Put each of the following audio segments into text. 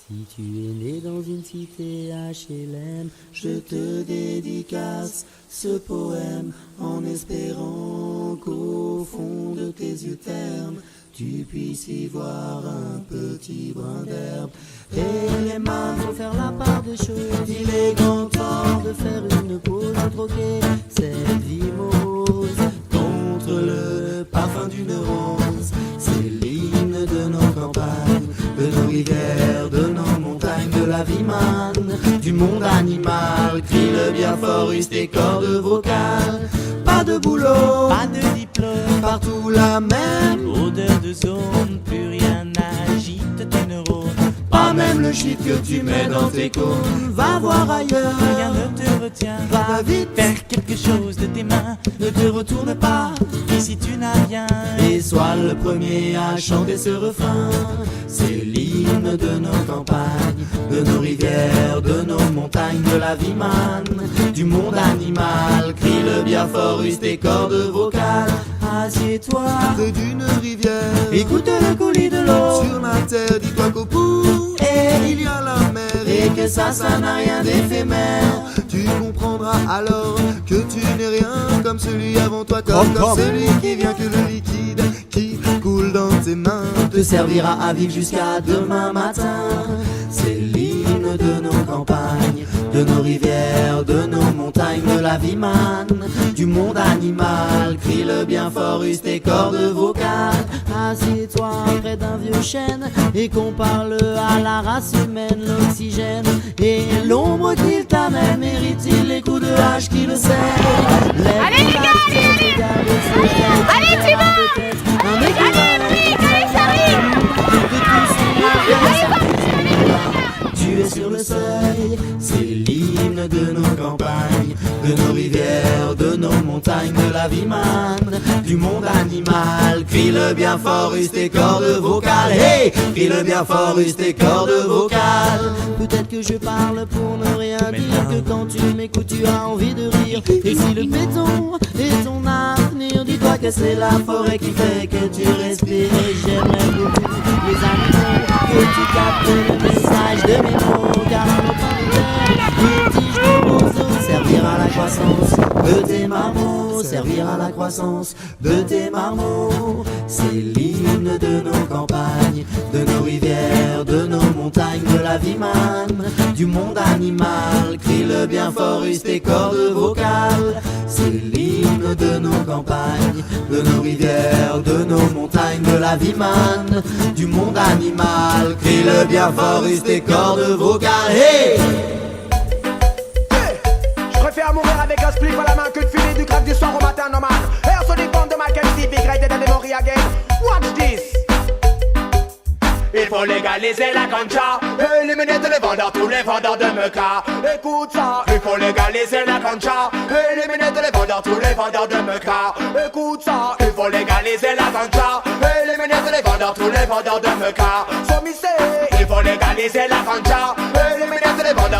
Si tu es né dans une cité HLM, je te dédicace ce poème en espérant qu'au fond de tes yeux ternes, tu puisses y voir un petit brin d'herbe. Et les mains, faut faire la part des choses. Il est grand temps de faire une pause, de troquer cette vie morose contre le parfum d'une rose. C'est l'hymne de nos campagnes, de nos rivières, de nos montagnes, de la vie manne, du monde animal. Crie le bien fort, use tes cordes vocales. Pas de boulot, pas de diplôme, partout la même odeur de zone, plus rien n'agite tes neurones. Pas même le shit que tu mets dans tes cônes. Va voir ailleurs, Rien ne te retient, va vite, faire quelque chose de tes mains. ne te retourne pas. Ici tu n'as rien, Et sois le premier à chanter ce refrain. C'est l'hymne de nos campagnes, de nos rivières, de nos montagnes, de la vie manne, du monde animal. Crie le bien fort, use tes cordes vocales. Assieds-toi près d'une rivière, écoute le coulis de l'eau. sur la terre, dis-toi qu'au bout, Et il y a la mer. Et que ça n'a rien d'éphémère. Tu comprendras alors que tu n'es rien comme celui avant toi, comme celui qui vient que le liquide qui coule dans tes mains Te servira à vivre jusqu'à demain matin. C'est l'hymne de nos campagnes, de nos rivières, de nos montagnes, de la vie manne, du monde animal. Crie le bien fort, use tes cordes vocales. Assieds-toi près d'un vieux chêne et compare-le à la race humaine. L'oxygène et l'ombre qu'il t'amène, mérite-t-il les coups de hache qui le serrent? Allez les gars, allez Thibaut, allez ça arrive. Tu es sur le seuil, c'est l'hymne de nos campagnes, de nos rivières, de nos montagnes, de la vie manne, du monde animal. Crie le bien fort, use tes cordes vocales. Hey, crie le bien fort, use tes cordes vocales. Peut-être que je parle pour ne rien dire, que quand tu m'écoutes tu as envie de rire. Et si le béton est ton avenir, dis-toi que c'est la forêt qui fait que tu respires. Et j'aimerais beaucoup les animaux, que tu captes le message de mes mots, car le pain de terre, les tiges de roseaux, servir à la croissance de tes marmots, servir à la croissance de tes marmots. C'est l'hymne de nos campagnes, de nos rivières, de nos montagnes, de la vie manne, du monde animal. Crie le bien fort, use tes cordes vocales. C'est l'hymne de nos campagnes, de nos rivières, de nos montagnes, de la vie manne, du monde animal. Crie le bien fort, use tes cordes vocales. Hey! Je préfère mourir avec un spliff à la main que de filer du crack du soir au matin normal. Air sur des bandes de ma MTV, great dead and memory again. Watch this. Il faut légaliser la ganja, éliminer tous les vendeurs de meca. Écoute ça. Il faut légaliser la ganja, éliminer tous les vendeurs de meca. Écoute ça. Il faut légaliser la ganja, éliminer tous les vendeurs de meca. Somissé. Il faut légaliser la ganja, éliminer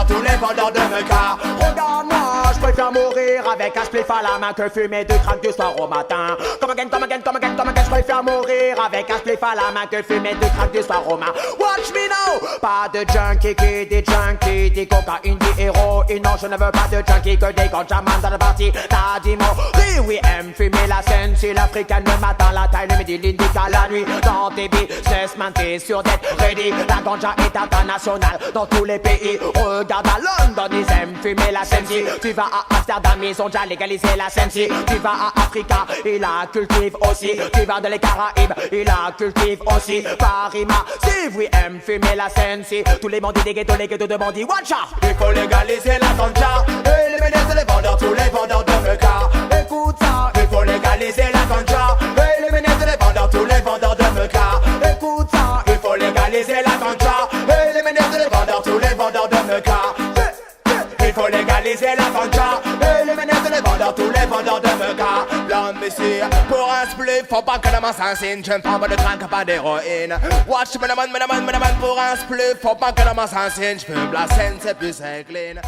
tous les vendeurs de meca. Regarde-moi, je préfère mourir avec un spliff à la main que fumer du crack du soir au matin. Come again, je préfère mourir avec un spliff à la main que fumer du crack du soir au matin. Watch me now. Pas de junkie qui dit junkie, dit cocaïne, dit héroïne. Non, je ne veux pas de junkie, que des ganjaman dans le party. T'as dit mon oui, oui, aime fumer la scène. Si l'africaine le matin, la taille, le midi, l'indica la nuit. Dans tes businessmen, t'es sûr d'être ready. La ganja est internationale dans tous les pays. Regarde à London, ils aiment fumer la scène. Si tu vas à Amsterdam, ils ont déjà légalisé la scène. Si tu vas à Africa, ils la cultivent aussi. Tu vas dans les Caraïbes, ils la cultivent aussi. Paris, si vous aimez fumer la scène, si tous les bandits des ghettos, les ghettos de bandits, one shot. Il faut légaliser la ganja, éliminer tous les vendeurs de meca. Écoute ça. Il faut légaliser la ganja, éliminer tous les vendeurs de meca. Écoute ça. Il faut légaliser la ganja, éliminer tous les vendeurs de meca. Il faut légaliser la ganja, éliminer tous les vendeurs de meca. Blonde monsieur, pour un spliff, faut pas que la main s'insigne. Je ne prends pas de crack, pas d'héroïne. Watch me demande, pour un spliff, faut pas que la main s'insigne. Je fume la scène, c'est plus clean.